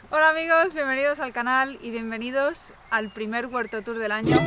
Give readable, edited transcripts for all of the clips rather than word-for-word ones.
Hola amigos, bienvenidos al canal y bienvenidos al primer huerto tour del año.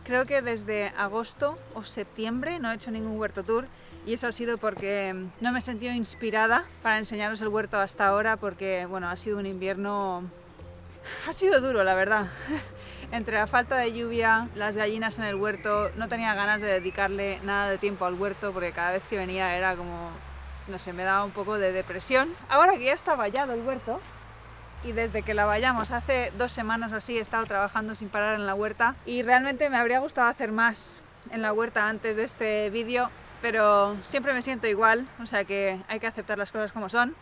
Creo que desde agosto o septiembre no he hecho ningún huerto tour y eso ha sido porque no me he sentido inspirada para enseñaros el huerto hasta ahora porque bueno, ha sido un invierno... ha sido duro, la verdad. Entre la falta de lluvia, las gallinas en el huerto, no tenía ganas de dedicarle nada de tiempo al huerto porque cada vez que venía era como, no sé, me daba un poco de depresión. Ahora que ya está vallado el huerto, y desde que la vayamos hace 2 semanas o así he estado trabajando sin parar en la huerta y realmente me habría gustado hacer más en la huerta antes de este vídeo, pero siempre me siento igual, o sea que hay que aceptar las cosas como son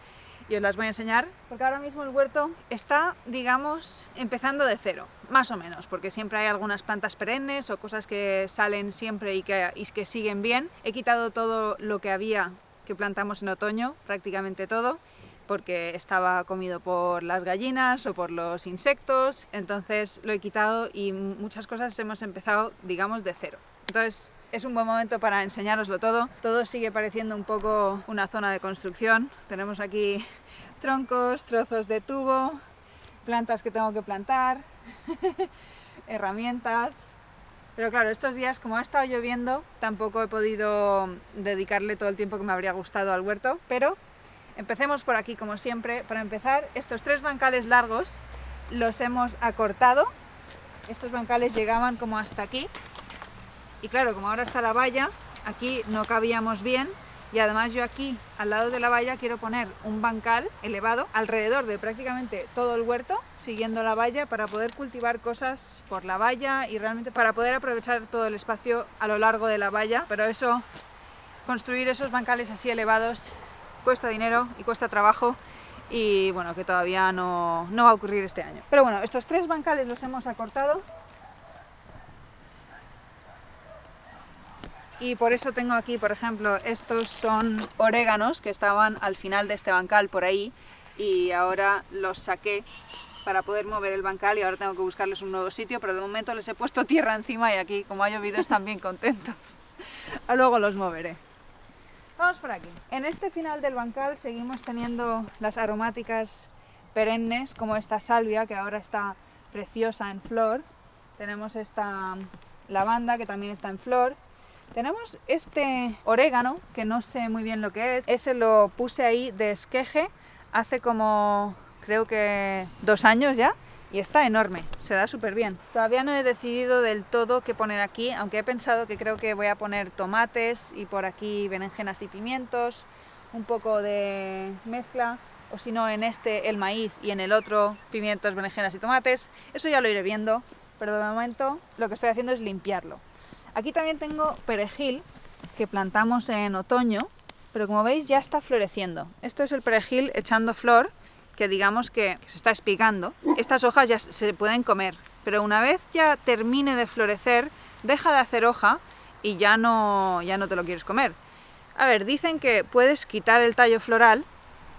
y os las voy a enseñar porque ahora mismo el huerto está, digamos, empezando de cero, más o menos, porque siempre hay algunas plantas perennes o cosas que salen siempre y que siguen bien. He quitado todo lo que había que plantamos en otoño, prácticamente todo, porque estaba comido por las gallinas o por los insectos, entonces lo he quitado y muchas cosas hemos empezado, digamos, de cero. Entonces es un buen momento para enseñároslo todo. Todo sigue pareciendo un poco una zona de construcción. Tenemos aquí troncos, trozos de tubo, plantas que tengo que plantar, herramientas. Pero claro, estos días, como ha estado lloviendo, tampoco he podido dedicarle todo el tiempo que me habría gustado al huerto, pero empecemos por aquí, como siempre. Para empezar, estos 3 bancales largos los hemos acortado. Estos bancales llegaban como hasta aquí. Y claro, como ahora está la valla, aquí no cabíamos bien. Y además yo aquí, al lado de la valla, quiero poner un bancal elevado alrededor de prácticamente todo el huerto, siguiendo la valla, para poder cultivar cosas por la valla y realmente para poder aprovechar todo el espacio a lo largo de la valla. Pero eso, construir esos bancales así elevados, cuesta dinero y cuesta trabajo y bueno, que todavía no va a ocurrir este año. Pero bueno, estos 3 bancales los hemos acortado y por eso tengo aquí, por ejemplo, estos son oréganos que estaban al final de este bancal por ahí y ahora los saqué para poder mover el bancal y ahora tengo que buscarles un nuevo sitio, pero de momento les he puesto tierra encima y aquí, como ha llovido, están bien contentos. Luego los moveré. Vamos por aquí. En este final del bancal seguimos teniendo las aromáticas perennes, como esta salvia que ahora está preciosa en flor. Tenemos esta lavanda que también está en flor. Tenemos este orégano que no sé muy bien lo que es. Ese lo puse ahí de esqueje hace como, creo que 2 años ya. Y está enorme, se da súper bien. Todavía no he decidido del todo qué poner aquí, aunque he pensado que creo que voy a poner tomates y por aquí berenjenas y pimientos, un poco de mezcla, o si no en este el maíz y en el otro pimientos, berenjenas y tomates. Eso ya lo iré viendo, pero de momento lo que estoy haciendo es limpiarlo. Aquí también tengo perejil que plantamos en otoño, pero como veis ya está floreciendo. Esto es el perejil echando flor, que digamos que se está espigando. Estas hojas ya se pueden comer, pero una vez ya termine de florecer, deja de hacer hoja y ya no te lo quieres comer. A ver, dicen que puedes quitar el tallo floral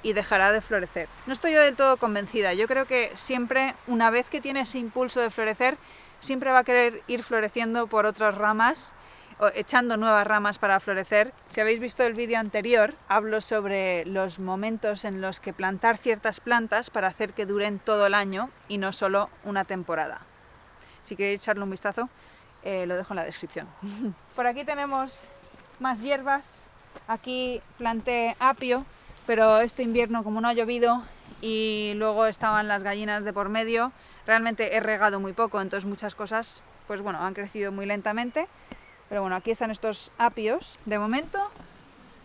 y dejará de florecer. No estoy yo del todo convencida. Yo creo que siempre, una vez que tiene ese impulso de florecer, siempre va a querer ir floreciendo por otras ramas, o echando nuevas ramas para florecer. Si habéis visto el vídeo anterior, hablo sobre los momentos en los que plantar ciertas plantas para hacer que duren todo el año y no solo una temporada. Si queréis echarle un vistazo, lo dejo en la descripción. Por aquí tenemos más hierbas. Aquí planté apio, pero este invierno, como no ha llovido y luego estaban las gallinas de por medio, realmente he regado muy poco, entonces muchas cosas, pues bueno, han crecido muy lentamente. Pero bueno, aquí están estos apios. De momento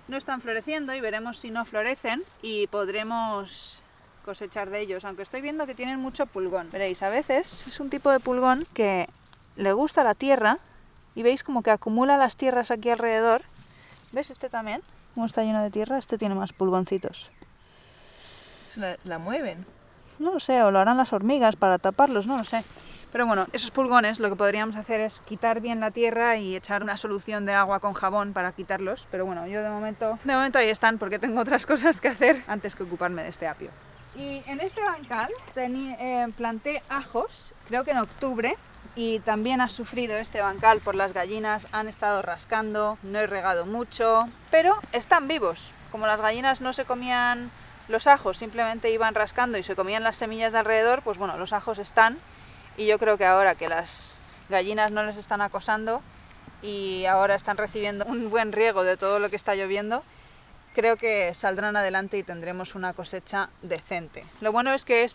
no están floreciendo y veremos si no florecen y podremos cosechar de ellos, aunque estoy viendo que tienen mucho pulgón. Veréis, a veces es un tipo de pulgón que le gusta la tierra y veis como que acumula las tierras aquí alrededor. ¿Ves este también? Como está lleno de tierra, este tiene más pulgoncitos. La mueven. No lo sé, o lo harán las hormigas para taparlos, no lo sé. Pero bueno, esos pulgones lo que podríamos hacer es quitar bien la tierra y echar una solución de agua con jabón para quitarlos. Pero bueno, yo de momento ahí están porque tengo otras cosas que hacer antes que ocuparme de este apio. Y en este bancal planté ajos, creo que en octubre, y también ha sufrido este bancal por las gallinas, han estado rascando, no he regado mucho, pero están vivos. Como las gallinas no se comían los ajos, simplemente iban rascando y se comían las semillas de alrededor, pues bueno, los ajos están, y yo creo que ahora que las gallinas no les están acosando y ahora están recibiendo un buen riego de todo lo que está lloviendo, creo que saldrán adelante y tendremos una cosecha decente. Lo bueno es que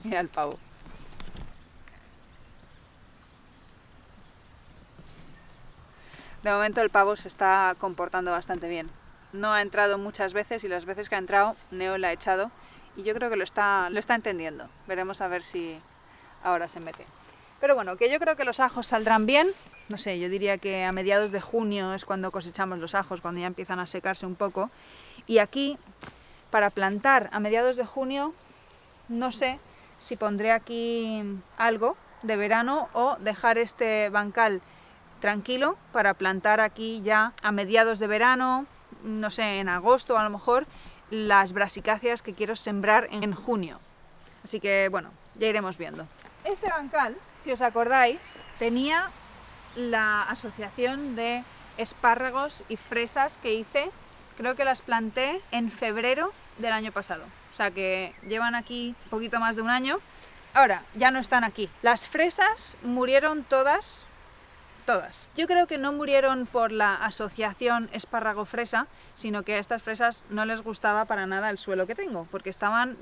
mira el pavo. De momento el pavo se está comportando bastante bien. No ha entrado muchas veces y las veces que ha entrado, Neo la ha echado y yo creo que lo está entendiendo. Veremos a ver si ahora se mete. Pero bueno, que yo creo que los ajos saldrán bien. No sé, yo diría que a mediados de junio es cuando cosechamos los ajos, cuando ya empiezan a secarse un poco. Y aquí, para plantar a mediados de junio, no sé si pondré aquí algo de verano o dejar este bancal tranquilo para plantar aquí ya a mediados de verano, no sé, en agosto a lo mejor, las brasicáceas que quiero sembrar en junio. Así que bueno, ya iremos viendo. Este bancal, si os acordáis, tenía la asociación de espárragos y fresas que hice, creo que las planté en febrero del año pasado. O sea que llevan aquí un poquito más de un año. Ahora, ya no están aquí. Las fresas murieron todas. Yo creo que no murieron por la asociación espárrago-fresa, sino que a estas fresas no les gustaba para nada el suelo que tengo, porque estaban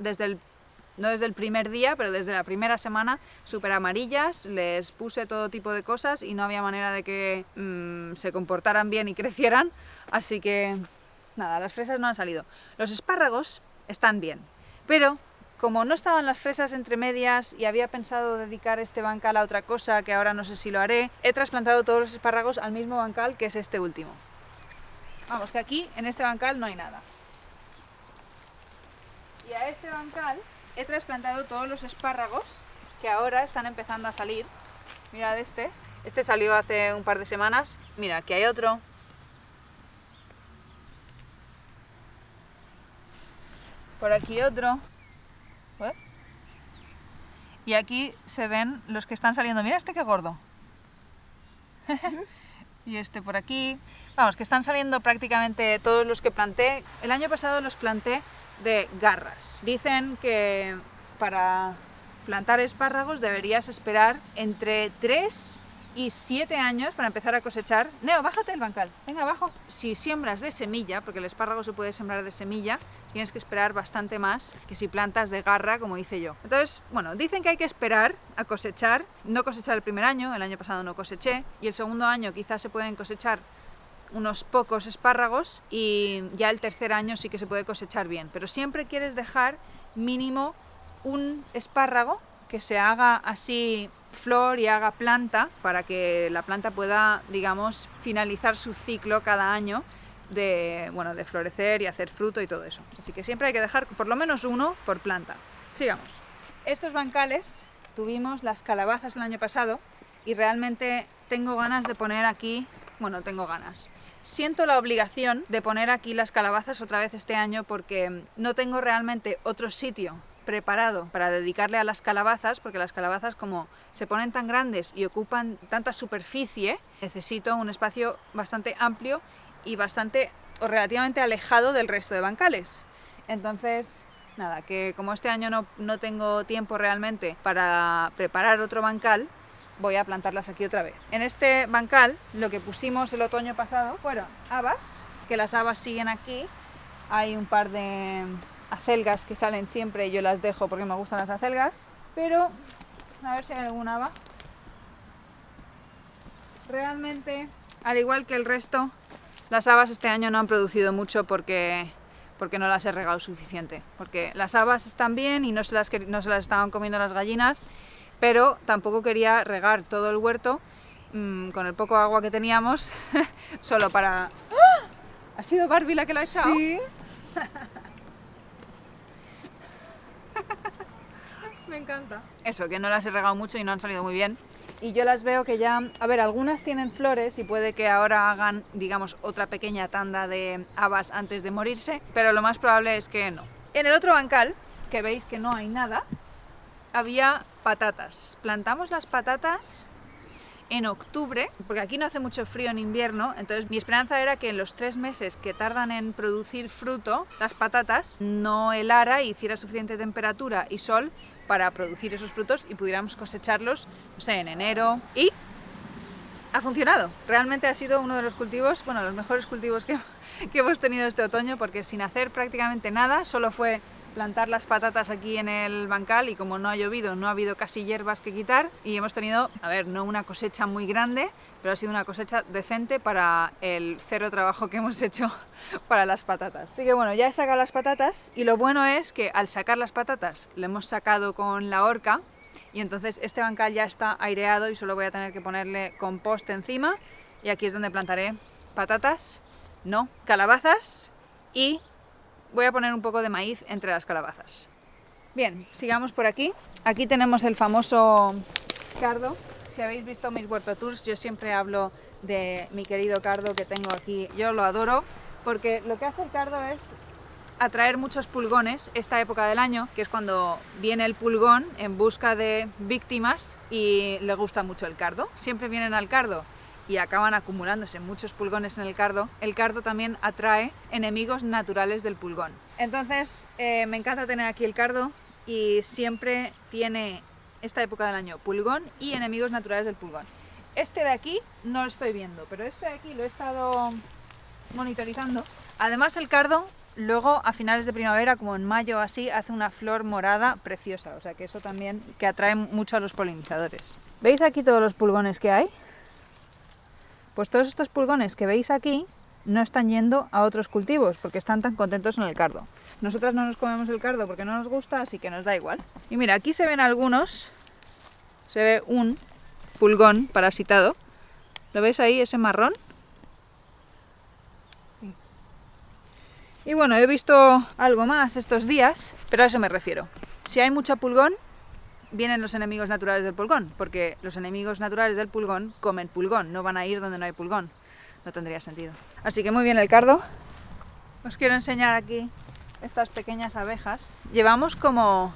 no desde el primer día, pero desde la primera semana súper amarillas, les puse todo tipo de cosas y no había manera de que se comportaran bien y crecieran, así que nada, las fresas no han salido. Los espárragos están bien, pero como no estaban las fresas entre medias y había pensado dedicar este bancal a otra cosa, que ahora no sé si lo haré, he trasplantado todos los espárragos al mismo bancal, que es este último. Vamos, que aquí, en este bancal, no hay nada. Y a este bancal he trasplantado todos los espárragos que ahora están empezando a salir. Mirad este salió hace un par de semanas. Mira, aquí hay otro. Por aquí otro. Y aquí se ven los que están saliendo. Mira este que gordo. Y este por aquí. Vamos, que están saliendo prácticamente todos los que planté. El año pasado los planté de garras. Dicen que para plantar espárragos deberías esperar entre 3 y 7 años para empezar a cosechar. Neo, bájate del bancal, venga abajo. Si siembras de semilla, porque el espárrago se puede sembrar de semilla, tienes que esperar bastante más que si plantas de garra, como hice yo. Entonces, bueno, dicen que hay que esperar a cosechar, no cosechar el primer año pasado no coseché, y el segundo año quizás se pueden cosechar unos pocos espárragos y ya el tercer año sí que se puede cosechar bien, pero siempre quieres dejar mínimo un espárrago que se haga así flor y haga planta para que la planta pueda, digamos, finalizar su ciclo cada año de florecer y hacer fruto y todo eso. Así que siempre hay que dejar por lo menos uno por planta. Sigamos. Estos bancales tuvimos las calabazas el año pasado y realmente tengo ganas de poner aquí, siento la obligación de poner aquí las calabazas otra vez este año porque no tengo realmente otro sitio preparado para dedicarle a las calabazas, porque las calabazas, como se ponen tan grandes y ocupan tanta superficie, necesito un espacio bastante amplio y bastante o relativamente alejado del resto de bancales. Entonces, nada, que como este año no tengo tiempo realmente para preparar otro bancal, voy a plantarlas aquí otra vez. En este bancal lo que pusimos el otoño pasado fueron habas, que las habas siguen aquí. Hay un par de acelgas que salen siempre y yo las dejo porque me gustan las acelgas, pero a ver si hay alguna haba. Realmente, al igual que el resto, las habas este año no han producido mucho porque no las he regado suficiente, porque las habas están bien y no se las estaban comiendo las gallinas, pero tampoco quería regar todo el huerto con el poco agua que teníamos solo para... ¡Ah! ¿Ha sido Barbie la que lo ha echado? Sí. encanta. Eso, que no las he regado mucho y no han salido muy bien. Y yo las veo que ya, a ver, algunas tienen flores y puede que ahora hagan, digamos, otra pequeña tanda de habas antes de morirse, pero lo más probable es que no. En el otro bancal, que veis que no hay nada, había patatas. Plantamos las patatas en octubre, porque aquí no hace mucho frío en invierno, entonces mi esperanza era que en los 3 meses que tardan en producir fruto, las patatas no helara y hiciera suficiente temperatura y sol para producir esos frutos y pudiéramos cosecharlos, no sé, en enero. Y ha funcionado. Realmente ha sido uno de los cultivos, bueno, los mejores cultivos que hemos tenido este otoño, porque sin hacer prácticamente nada, solo fue plantar las patatas aquí en el bancal y como no ha llovido, no ha habido casi hierbas que quitar y hemos tenido, a ver, no una cosecha muy grande, pero ha sido una cosecha decente para el 0 trabajo que hemos hecho para las patatas. Así que bueno, ya he sacado las patatas y lo bueno es que al sacar las patatas le hemos sacado con la horca y entonces este bancal ya está aireado y solo voy a tener que ponerle compost encima y aquí es donde plantaré patatas, no, calabazas y voy a poner un poco de maíz entre las calabazas. Bien, sigamos por aquí. Aquí tenemos el famoso cardo. Si habéis visto mis huerto tours, yo siempre hablo de mi querido cardo que tengo aquí. Yo lo adoro porque lo que hace el cardo es atraer muchos pulgones esta época del año, que es cuando viene el pulgón en busca de víctimas y le gusta mucho el cardo. Siempre vienen al cardo y acaban acumulándose muchos pulgones en el cardo. El cardo también atrae enemigos naturales del pulgón. Entonces me encanta tener aquí el cardo y siempre tiene esta época del año pulgón y enemigos naturales del pulgón. Este de aquí no lo estoy viendo, pero este de aquí lo he estado monitorizando. Además el cardo luego a finales de primavera, como en mayo así, hace una flor morada preciosa, o sea que eso también que atrae mucho a los polinizadores. ¿Veis aquí todos los pulgones que hay? Pues todos estos pulgones que veis aquí no están yendo a otros cultivos porque están tan contentos en el cardo. Nosotras no nos comemos el cardo porque no nos gusta, así que nos da igual. Y mira, aquí se ven algunos, se ve un pulgón parasitado. ¿Lo veis ahí, ese marrón? Sí. Y bueno, he visto algo más estos días, pero a eso me refiero. Si hay mucho pulgón, vienen los enemigos naturales del pulgón, porque los enemigos naturales del pulgón comen pulgón, no van a ir donde no hay pulgón. No tendría sentido. Así que muy bien el cardo. Os quiero enseñar aquí estas pequeñas abejas. Llevamos como,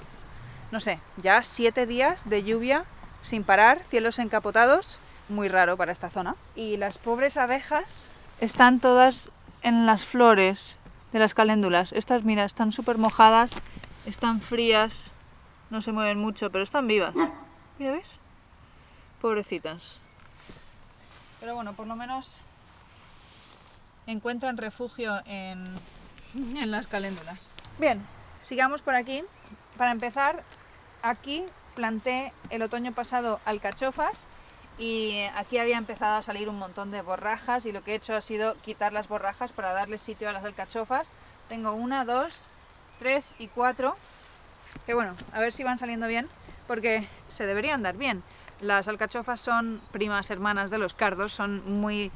no sé, ya 7 días de lluvia sin parar, cielos encapotados, muy raro para esta zona. Y las pobres abejas están todas en las flores de las caléndulas. Estas, mira, están súper mojadas, están frías. No se mueven mucho, pero están vivas. Mira, ¿ves? Pobrecitas. Pero bueno, por lo menos encuentran refugio en las caléndulas. Bien, sigamos por aquí. Para empezar, aquí planté el otoño pasado alcachofas y aquí había empezado a salir un montón de borrajas y lo que he hecho ha sido quitar las borrajas para darle sitio a las alcachofas. Tengo 1, 2, 3 y 4. Que bueno, a ver si van saliendo bien, porque se deberían dar bien. Las alcachofas son primas hermanas de los cardos, son muy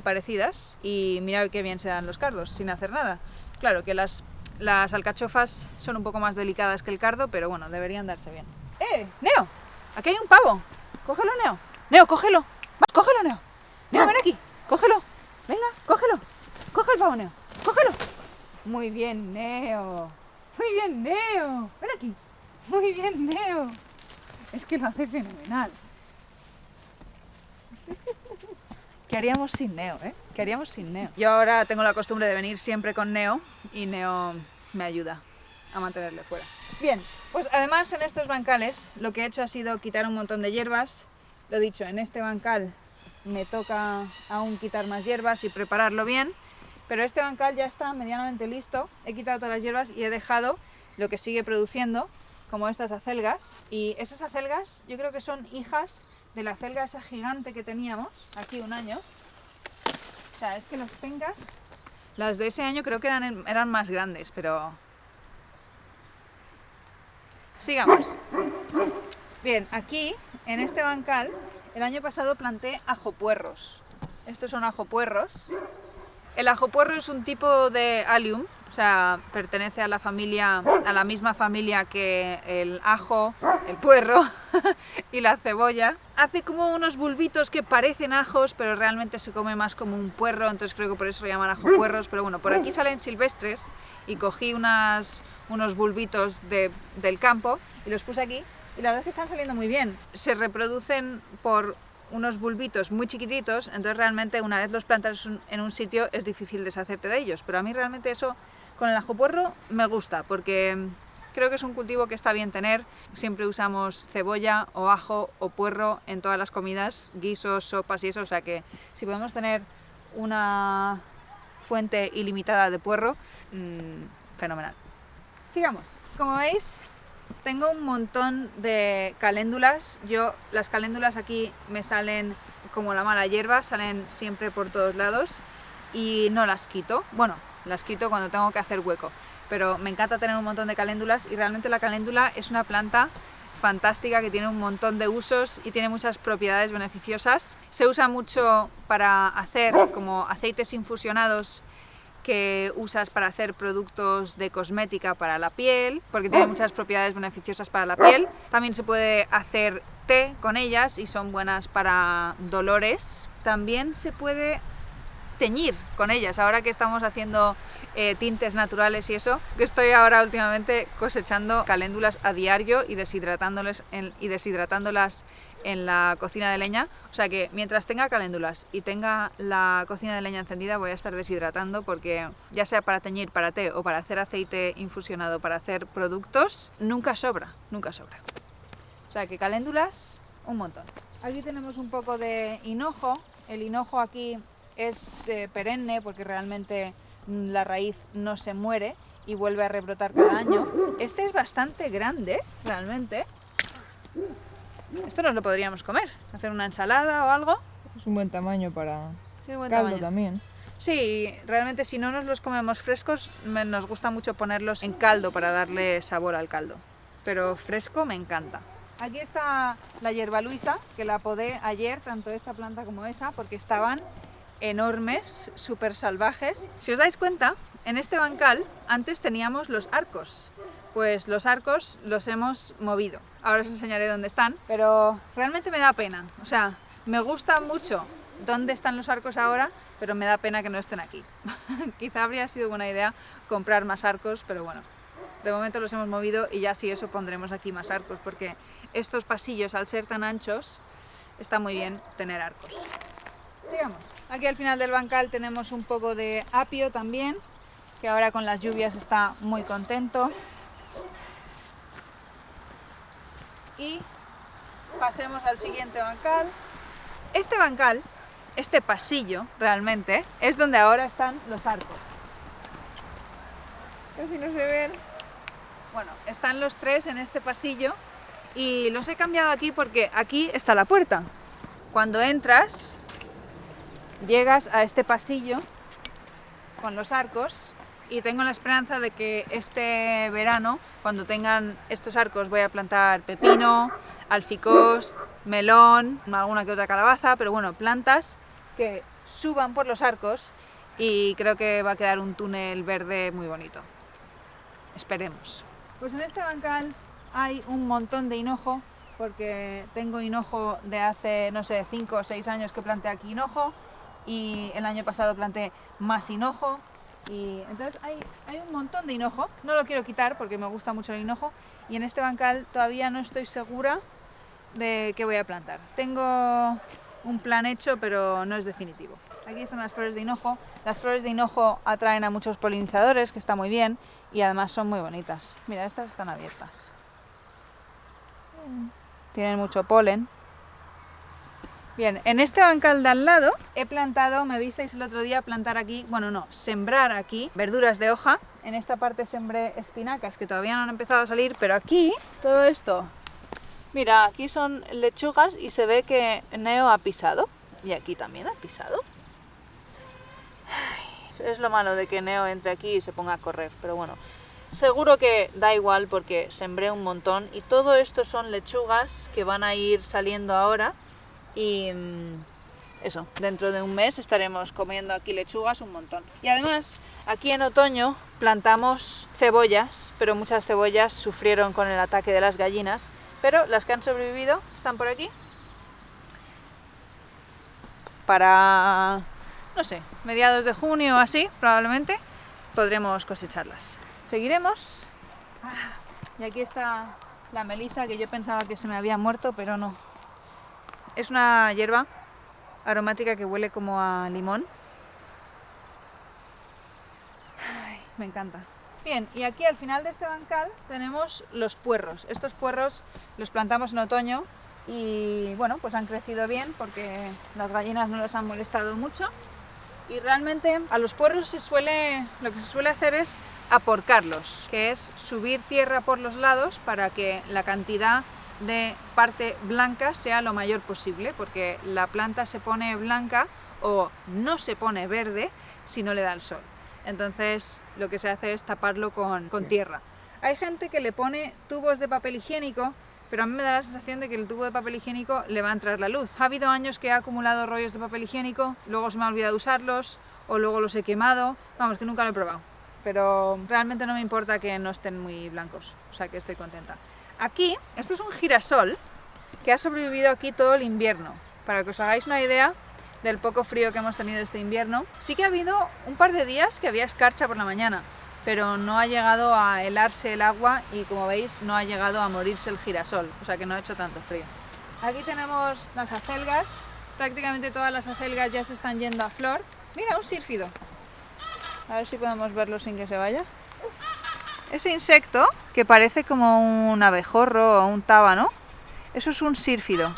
parecidas y mirad qué bien se dan los cardos, sin hacer nada. Claro que las alcachofas son un poco más delicadas que el cardo, pero bueno, deberían darse bien. ¡Neo! Aquí hay un pavo. Cógelo, Neo. Neo, cógelo. Vas, cógelo, Neo. Neo, ven aquí. Cógelo. Venga, cógelo. Coge el pavo, Neo. Cógelo. Muy bien, Neo. Muy bien, Neo. Ven aquí. Muy bien, Neo. Es que lo hace fenomenal. ¿Qué haríamos sin Neo, ¿Qué haríamos sin Neo? Yo ahora tengo la costumbre de venir siempre con Neo y Neo me ayuda a mantenerle fuera. Bien, pues además en estos bancales lo que he hecho ha sido quitar un montón de hierbas. Lo dicho, en este bancal me toca aún quitar más hierbas y prepararlo bien. Pero este bancal ya está medianamente listo. He quitado todas las hierbas y he dejado lo que sigue produciendo, como estas acelgas. Y esas acelgas yo creo que son hijas de la acelga esa gigante que teníamos aquí un año. O sea, es que las pencas, las de ese año creo que eran más grandes, pero... Sigamos. Bien, aquí, en este bancal, el año pasado planté ajopuerros. Estos son ajopuerros. El ajopuerro es un tipo de allium, o sea, pertenece a la misma familia que el ajo, el puerro y la cebolla. Hace como unos bulbitos que parecen ajos, pero realmente se come más como un puerro, entonces creo que por eso lo llaman ajo puerros, pero bueno, por aquí salen silvestres y cogí unos bulbitos del campo y los puse aquí y la verdad es que están saliendo muy bien. Se reproducen por unos bulbitos muy chiquititos, entonces realmente una vez los plantas en un sitio es difícil deshacerte de ellos, pero a mí realmente eso con el ajo puerro me gusta porque creo que es un cultivo que está bien tener. Siempre usamos cebolla o ajo o puerro en todas las comidas, guisos, sopas y eso, o sea que si podemos tener una fuente ilimitada de puerro, fenomenal. Sigamos. Como veis, tengo un montón de caléndulas. Las caléndulas aquí me salen como la mala hierba, salen siempre por todos lados y no las quito. Bueno, las quito cuando tengo que hacer hueco, pero me encanta tener un montón de caléndulas y realmente la caléndula es una planta fantástica que tiene un montón de usos y tiene muchas propiedades beneficiosas. Se usa mucho para hacer como aceites infusionados que usas para hacer productos de cosmética para la piel, porque tiene muchas propiedades beneficiosas para la piel. También se puede hacer té con ellas y son buenas para dolores. También se puede teñir con ellas, ahora que estamos haciendo tintes naturales y eso, que estoy ahora últimamente cosechando caléndulas a diario y deshidratándolas en la cocina de leña, o sea que mientras tenga caléndulas y tenga la cocina de leña encendida voy a estar deshidratando porque ya sea para teñir, para té o para hacer aceite infusionado, para hacer productos, nunca sobra, nunca sobra. O sea que caléndulas, un montón. Aquí tenemos un poco de hinojo. El hinojo aquí es perenne porque realmente la raíz no se muere y vuelve a rebrotar cada año. Este es bastante grande, realmente. Esto nos lo podríamos comer, hacer una ensalada o algo. Es un buen tamaño para Buen caldo tamaño. también. Sí, realmente si no nos los comemos frescos, nos gusta mucho ponerlos en caldo para darle sabor al caldo. Pero fresco me encanta. Aquí está la hierba luisa, que la podé ayer, tanto esta planta como esa, porque estaban enormes, súper salvajes. Si os dais cuenta, en este bancal antes teníamos los arcos. Pues los arcos los hemos movido. Ahora os enseñaré dónde están, pero realmente me da pena. O sea, me gusta mucho dónde están los arcos ahora, pero me da pena que no estén aquí. Quizá habría sido buena idea comprar más arcos, pero bueno, de momento los hemos movido y ya si eso pondremos aquí más arcos, porque estos pasillos, al ser tan anchos, está muy bien tener arcos. Sigamos. Aquí al final del bancal tenemos un poco de apio también, que ahora con las lluvias está muy contento. Y pasemos al siguiente bancal. Este bancal, este pasillo realmente, es donde ahora están los arcos. Casi no se ven. Bueno, están los tres en este pasillo y los he cambiado aquí porque aquí está la puerta. Cuando entras, llegas a este pasillo con los arcos y tengo la esperanza de que este verano, cuando tengan estos arcos, voy a plantar pepino, alficós, melón, alguna que otra calabaza, pero bueno, plantas que suban por los arcos y creo que va a quedar un túnel verde muy bonito. Esperemos. Pues en este bancal hay un montón de hinojo, porque tengo hinojo de hace, no sé, 5 o 6 años que planté aquí hinojo y el año pasado planté más hinojo. Y entonces hay un montón de hinojo, no lo quiero quitar porque me gusta mucho el hinojo y en este bancal todavía no estoy segura de qué voy a plantar. Tengo un plan hecho pero no es definitivo. Aquí están las flores de hinojo. Las flores de hinojo atraen a muchos polinizadores, que está muy bien y además son muy bonitas. Mira, estas están abiertas. Tienen mucho polen. Bien, en este bancal de al lado he plantado, me visteis el otro día plantar aquí, bueno no, sembrar aquí verduras de hoja. En esta parte sembré espinacas que todavía no han empezado a salir, pero aquí, todo esto, mira, aquí son lechugas y se ve que Neo ha pisado. Y aquí también ha pisado. Ay, es lo malo de que Neo entre aquí y se ponga a correr, pero bueno. Seguro que da igual porque sembré un montón y todo esto son lechugas que van a ir saliendo ahora. Y eso, dentro de un mes estaremos comiendo aquí lechugas un montón. Y además, aquí en otoño plantamos cebollas, pero muchas cebollas sufrieron con el ataque de las gallinas, pero las que han sobrevivido están por aquí. Para, no sé, mediados de junio o así, probablemente, podremos cosecharlas. Seguiremos. Y aquí está la melisa, que yo pensaba que se me había muerto, pero no. Es una hierba aromática que huele como a limón. Ay, me encanta. Bien, y aquí al final de este bancal tenemos los puerros. Estos puerros los plantamos en otoño y bueno, pues han crecido bien porque las gallinas no los han molestado mucho. Y realmente a los puerros lo que se suele hacer es aporcarlos, que es subir tierra por los lados para que la cantidad de parte blanca sea lo mayor posible, porque la planta se pone blanca o no se pone verde si no le da el sol. Entonces lo que se hace es taparlo con tierra. Hay gente que le pone tubos de papel higiénico, pero a mí me da la sensación de que el tubo de papel higiénico le va a entrar la luz. Ha habido años que he acumulado rollos de papel higiénico, luego se me ha olvidado usarlos o luego los he quemado. Vamos, que nunca lo he probado, pero realmente no me importa que no estén muy blancos, o sea que estoy contenta. Aquí, esto es un girasol que ha sobrevivido aquí todo el invierno. Para que os hagáis una idea del poco frío que hemos tenido este invierno, sí que ha habido un par de días que había escarcha por la mañana, pero no ha llegado a helarse el agua y, como veis, no ha llegado a morirse el girasol, o sea que no ha hecho tanto frío. Aquí tenemos las acelgas, prácticamente todas las acelgas ya se están yendo a flor. Mira, un sírfido. A ver si podemos verlo sin que se vaya. Ese insecto, que parece como un abejorro o un tábano, eso es un sírfido.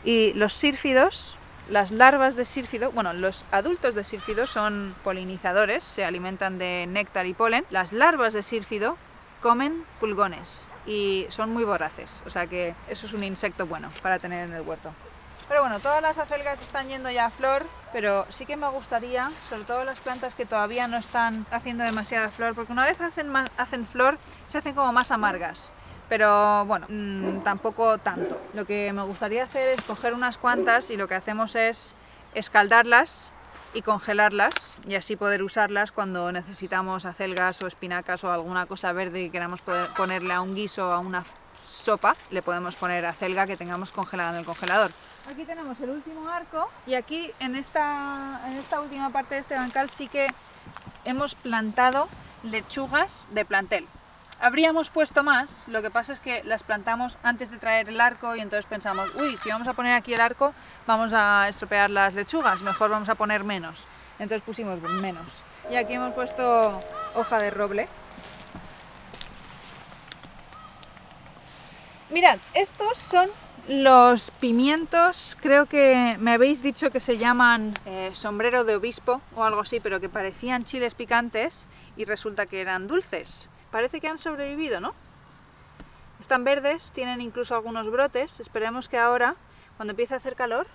Y los sírfidos, las larvas de sírfido, bueno, los adultos de sírfido son polinizadores, se alimentan de néctar y polen. Las larvas de sírfido comen pulgones y son muy voraces, o sea que eso es un insecto bueno para tener en el huerto. Pero bueno, todas las acelgas están yendo ya a flor, pero sí que me gustaría, sobre todo las plantas que todavía no están haciendo demasiada flor, porque una vez hacen flor, se hacen como más amargas. Pero bueno, tampoco tanto. Lo que me gustaría hacer es coger unas cuantas y lo que hacemos es escaldarlas y congelarlas y así poder usarlas cuando necesitamos acelgas o espinacas o alguna cosa verde y queramos ponerle a un guiso o a una sopa, le podemos poner acelga que tengamos congelada en el congelador. Aquí tenemos el último arco y aquí en esta última parte de este bancal sí que hemos plantado lechugas de plantel. Habríamos puesto más, lo que pasa es que las plantamos antes de traer el arco y entonces pensamos, uy, si vamos a poner aquí el arco vamos a estropear las lechugas, mejor vamos a poner menos. Entonces pusimos menos. Y aquí hemos puesto hoja de roble. Mirad, estos son los pimientos, creo que me habéis dicho que se llaman sombrero de obispo o algo así, pero que parecían chiles picantes y resulta que eran dulces. Parece que han sobrevivido, ¿no? Están verdes, tienen incluso algunos brotes. Esperemos que ahora, cuando empiece a hacer calor,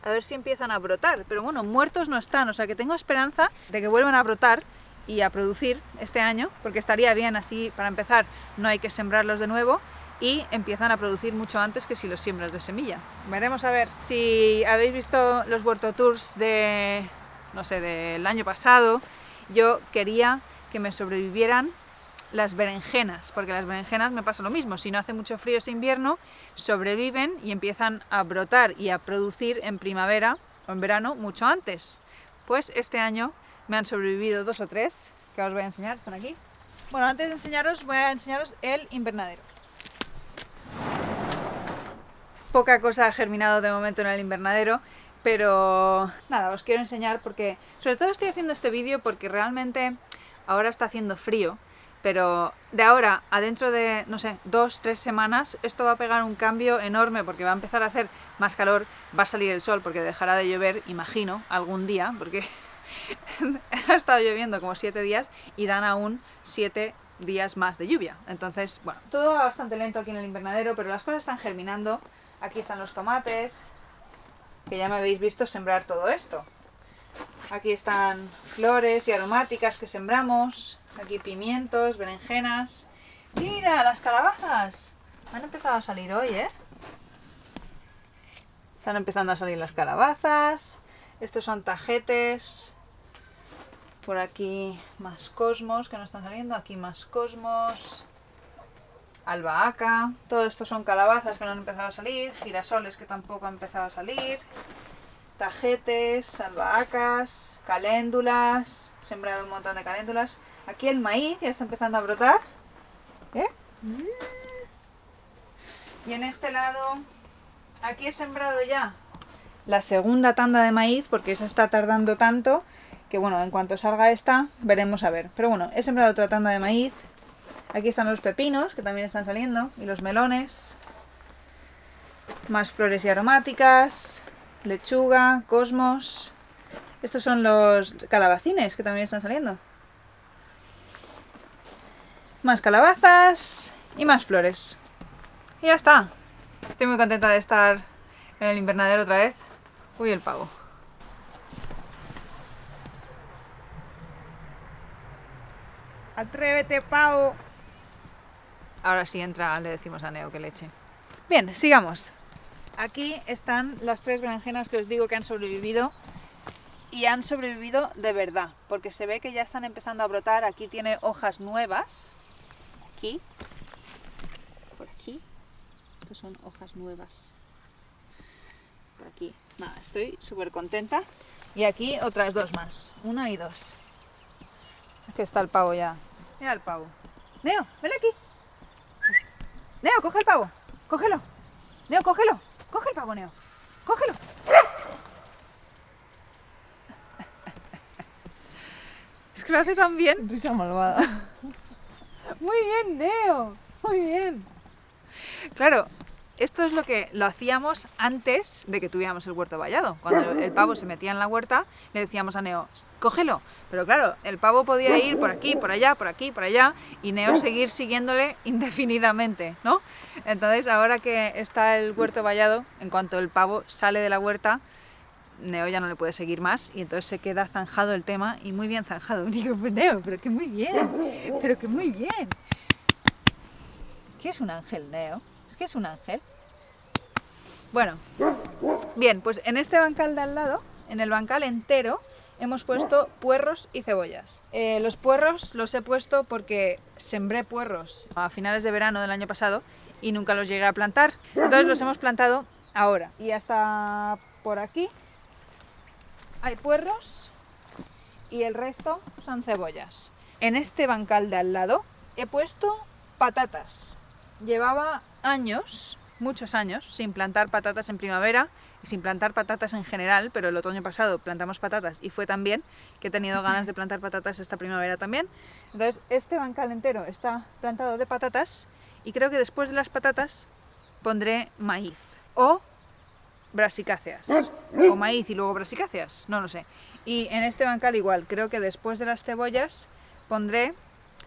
a ver si empiezan a brotar. Pero bueno, muertos no están, o sea que tengo esperanza de que vuelvan a brotar y a producir este año, porque estaría bien así, para empezar, no hay que sembrarlos de nuevo y empiezan a producir mucho antes que si los siembras de semilla. Veremos a ver. Si habéis visto los huerto tours de, no sé, del año pasado, yo quería que me sobrevivieran las berenjenas, porque las berenjenas me pasa lo mismo, si no hace mucho frío ese invierno, sobreviven y empiezan a brotar y a producir en primavera o en verano mucho antes. Pues este año me han sobrevivido 2 o 3, que os voy a enseñar, están aquí. Bueno, antes de enseñaros, voy a enseñaros el invernadero. Poca cosa ha germinado de momento en el invernadero, pero nada, os quiero enseñar porque, sobre todo estoy haciendo este vídeo porque realmente ahora está haciendo frío, pero de ahora a dentro de, no sé, 2-3 semanas esto va a pegar un cambio enorme porque va a empezar a hacer más calor, va a salir el sol porque dejará de llover, imagino, algún día, porque ha estado lloviendo como 7 días y dan aún 7 días más de lluvia. Entonces, bueno, todo va bastante lento aquí en el invernadero, pero las cosas están germinando. Aquí están los tomates, que ya me habéis visto sembrar todo esto. Aquí están flores y aromáticas que sembramos. Aquí pimientos, berenjenas. ¡Mira, las calabazas! Han empezado a salir hoy, ¿eh? Están empezando a salir las calabazas. Estos son tajetes. Por aquí más cosmos que no están saliendo. Aquí más cosmos. Albahaca. Todo esto son calabazas que no han empezado a salir. Girasoles que tampoco han empezado a salir. Tajetes, albahacas, caléndulas. He sembrado un montón de caléndulas. Aquí el maíz ya está empezando a brotar. ¿Eh? Y en este lado, aquí he sembrado ya la segunda tanda de maíz porque esa está tardando tanto que bueno, en cuanto salga esta veremos a ver. Pero bueno, he sembrado otra tanda de maíz. Aquí están los pepinos que también están saliendo y los melones. Más flores y aromáticas, lechuga, cosmos. Estos son los calabacines que también están saliendo. Más calabazas y más flores. Y ya está. Estoy muy contenta de estar en el invernadero otra vez. Uy, el pavo. Atrévete, pavo. Ahora sí entra, le decimos a Neo que le eche. Bien, sigamos. Aquí están las 3 berenjenas que os digo que han sobrevivido. Y han sobrevivido de verdad, porque se ve que ya están empezando a brotar. Aquí tiene hojas nuevas. Aquí. Por aquí. Estas son hojas nuevas. Por aquí. Nada, estoy súper contenta. Y aquí otras 2 más. 1 y 2. Aquí está el pavo ya. Mira el pavo. Neo, ven aquí. Neo, coge el pavo. Cógelo. Neo, cógelo. Coge el pavo, Neo. Cógelo. Es que lo hace tan bien. Risa malvada. Muy bien, Neo. Muy bien. Claro, esto es lo que lo hacíamos antes de que tuviéramos el huerto vallado. Cuando el pavo se metía en la huerta, le decíamos a Neo, cógelo. Pero claro, el pavo podía ir por aquí, por allá, por aquí, por allá, y Neo seguir siguiéndole indefinidamente, ¿no? Entonces, ahora que está el huerto vallado, en cuanto el pavo sale de la huerta, Neo ya no le puede seguir más y entonces se queda zanjado el tema y muy bien zanjado. Digo, pues Neo, pero que muy bien, pero que muy bien. ¿Qué es un ángel, Neo? ¿Es que es un ángel? Bueno, bien, pues en este bancal de al lado, en el bancal entero, hemos puesto puerros y cebollas. Los puerros los he puesto porque sembré puerros a finales de verano del año pasado y nunca los llegué a plantar. Entonces los hemos plantado ahora. Y hasta por aquí hay puerros y el resto son cebollas. En este bancal de al lado he puesto patatas. Llevaba años, muchos años, sin plantar patatas en primavera y sin plantar patatas en general, pero el otoño pasado plantamos patatas y fue tan bien que he tenido ganas de plantar patatas esta primavera también. Entonces este bancal entero está plantado de patatas y creo que después de las patatas pondré maíz o brasicáceas, o maíz y luego brasicáceas, no lo sé. Y en este bancal igual, creo que después de las cebollas pondré,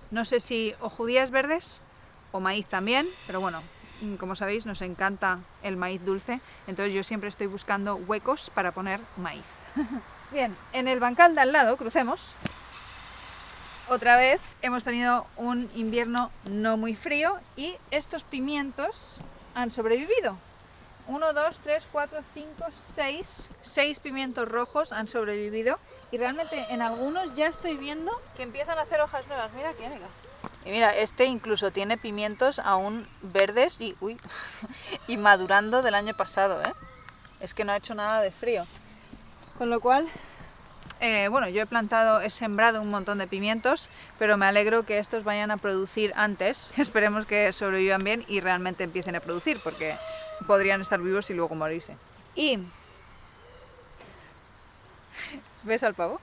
no sé si o judías verdes o maíz también, pero bueno, como sabéis nos encanta el maíz dulce, entonces yo siempre estoy buscando huecos para poner maíz. Bien, en el bancal de al lado, crucemos, otra vez hemos tenido un invierno no muy frío y estos pimientos han sobrevivido. 1, 2, 3, 4, 5, 6. 6 pimientos rojos han sobrevivido y realmente en algunos ya estoy viendo que empiezan a hacer hojas nuevas. Mira aquí, amiga. Y mira, este incluso tiene pimientos aún verdes y, uy, y madurando del año pasado, ¿eh? Es que no ha hecho nada de frío. Con lo cual, bueno, yo he sembrado un montón de pimientos, pero me alegro que estos vayan a producir antes. Esperemos que sobrevivan bien y realmente empiecen a producir, porque podrían estar vivos y luego morirse. Y... ¿ves al pavo?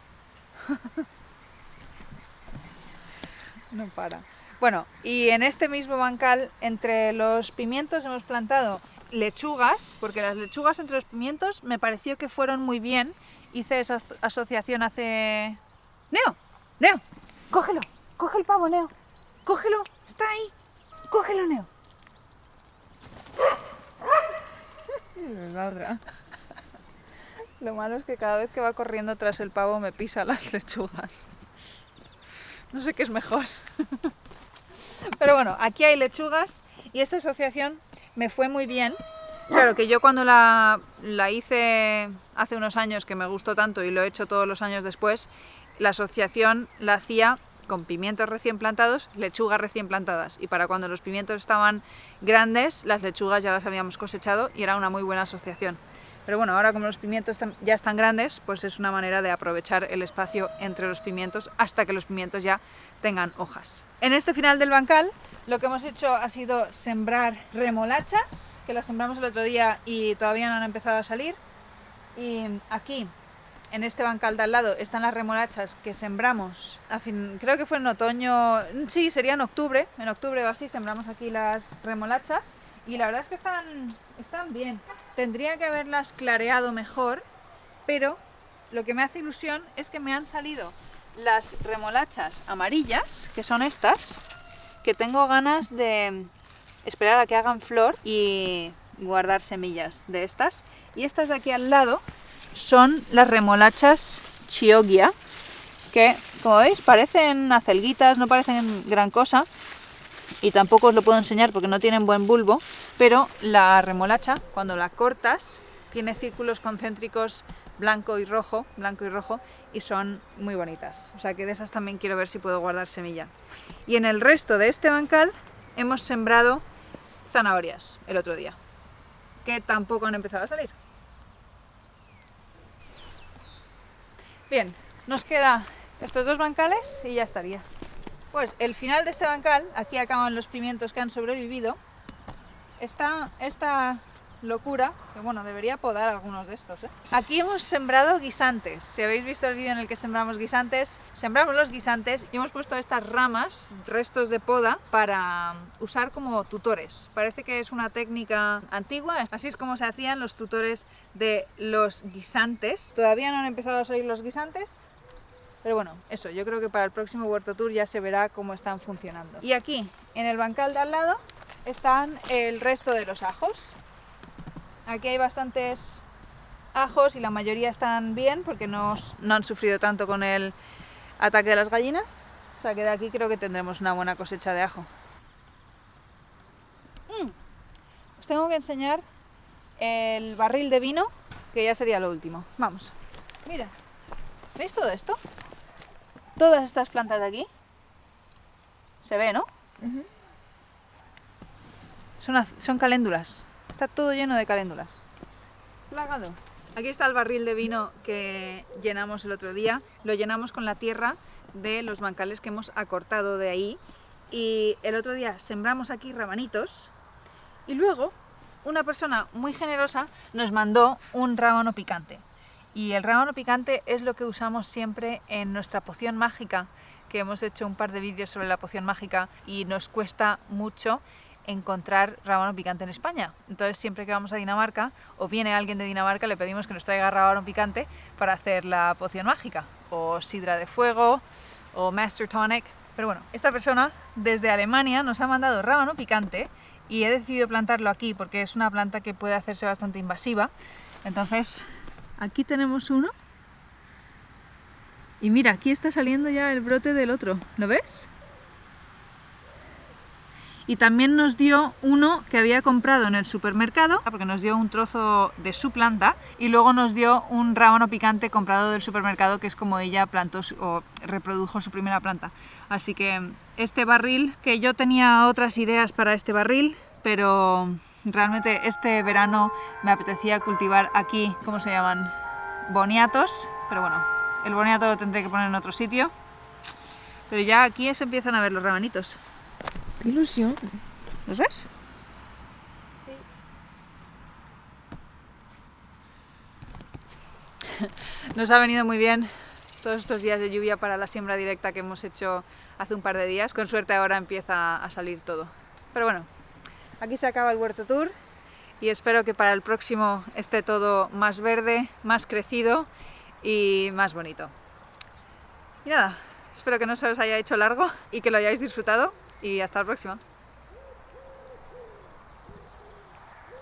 No para. Bueno, y en este mismo bancal, entre los pimientos hemos plantado lechugas, porque las lechugas entre los pimientos me pareció que fueron muy bien. Hice esa asociación hace... ¡Neo! ¡Neo! ¡Cógelo! ¡Coge el pavo, Neo! ¡Cógelo! ¡Está ahí! ¡Cógelo, Neo! Lo malo es que cada vez que va corriendo tras el pavo me pisa las lechugas. No sé qué es mejor. Pero bueno, aquí hay lechugas y esta asociación me fue muy bien Claro, que yo cuando la hice hace unos años, que me gustó tanto y lo he hecho todos los años después, la asociación la hacía con pimientos recién plantados, lechugas recién plantadas, y para cuando los pimientos estaban grandes, las lechugas ya las habíamos cosechado y era una muy buena asociación. Pero bueno, ahora como los pimientos ya están grandes, pues es una manera de aprovechar el espacio entre los pimientos hasta que los pimientos ya tengan hojas. En este final del bancal lo que hemos hecho ha sido sembrar remolachas, que las sembramos el otro día y todavía no han empezado a salir. Y aquí, en este bancal de al lado, están las remolachas que sembramos, creo que fue en otoño, sí, sería en octubre o así, sembramos aquí las remolachas y la verdad es que están bien. Tendría que haberlas clareado mejor, pero lo que me hace ilusión es que me han salido las remolachas amarillas, que son estas, que tengo ganas de esperar a que hagan flor y guardar semillas de estas. Y estas de aquí al lado son las remolachas Chioggia, que como veis parecen acelguitas, no parecen gran cosa y tampoco os lo puedo enseñar porque no tienen buen bulbo, pero la remolacha cuando la cortas tiene círculos concéntricos blanco y rojo y son muy bonitas, o sea que de esas también quiero ver si puedo guardar semilla. Y en el resto de este bancal hemos sembrado zanahorias el otro día, que tampoco han empezado a salir. Bien, nos quedan estos dos bancales y ya estaría. Pues el final de este bancal, aquí acaban los pimientos que han sobrevivido, está esta locura, que bueno, debería podar algunos de estos, ¿eh? Aquí hemos sembrado guisantes. Si habéis visto el vídeo en el que sembramos los guisantes y hemos puesto estas ramas, restos de poda, para usar como tutores. Parece que es una técnica antigua, así es como se hacían los tutores de los guisantes. Todavía no han empezado a salir los guisantes, pero bueno, eso, yo creo que para el próximo Huerto Tour ya se verá cómo están funcionando. Y aquí, en el bancal de al lado, están el resto de los ajos. Aquí hay bastantes ajos y la mayoría están bien porque no han sufrido tanto con el ataque de las gallinas. O sea que de aquí creo que tendremos una buena cosecha de ajo. Os tengo que enseñar el barril de vino, que ya sería lo último. Vamos, mira, ¿veis todo esto? Todas estas plantas de aquí. Se ve, ¿no? Uh-huh. Son caléndulas. Está todo lleno de caléndulas. Plagado. Aquí está el barril de vino que llenamos el otro día. Lo llenamos con la tierra de los bancales que hemos acortado de ahí. Y el otro día sembramos aquí rabanitos. Y luego una persona muy generosa nos mandó un rábano picante. Y el rábano picante es lo que usamos siempre en nuestra poción mágica, que hemos hecho un par de vídeos sobre la poción mágica y nos cuesta mucho encontrar rábano picante en España. Entonces siempre que vamos a Dinamarca o viene alguien de Dinamarca le pedimos que nos traiga rábano picante para hacer la poción mágica, o sidra de fuego o Master Tonic. Pero bueno, esta persona desde Alemania nos ha mandado rábano picante y he decidido plantarlo aquí porque es una planta que puede hacerse bastante invasiva. Entonces aquí tenemos uno y mira, aquí está saliendo ya el brote del otro, ¿lo ves? Y también nos dio uno que había comprado en el supermercado, porque nos dio un trozo de su planta, y luego nos dio un rábano picante comprado del supermercado, que es como ella plantó o reprodujo su primera planta. Así que este barril, que yo tenía otras ideas para este barril, pero realmente este verano me apetecía cultivar aquí, ¿cómo se llaman? Boniatos, pero bueno, el boniato lo tendré que poner en otro sitio. Pero ya aquí se empiezan a ver los rabanitos. ¡Qué ilusión! ¿Los ves? Sí. Nos ha venido muy bien todos estos días de lluvia para la siembra directa que hemos hecho hace un par de días. Con suerte ahora empieza a salir todo. Pero bueno, aquí se acaba el Huerto Tour y espero que para el próximo esté todo más verde, más crecido y más bonito. Y nada, espero que no se os haya hecho largo y que lo hayáis disfrutado. Y hasta la próxima.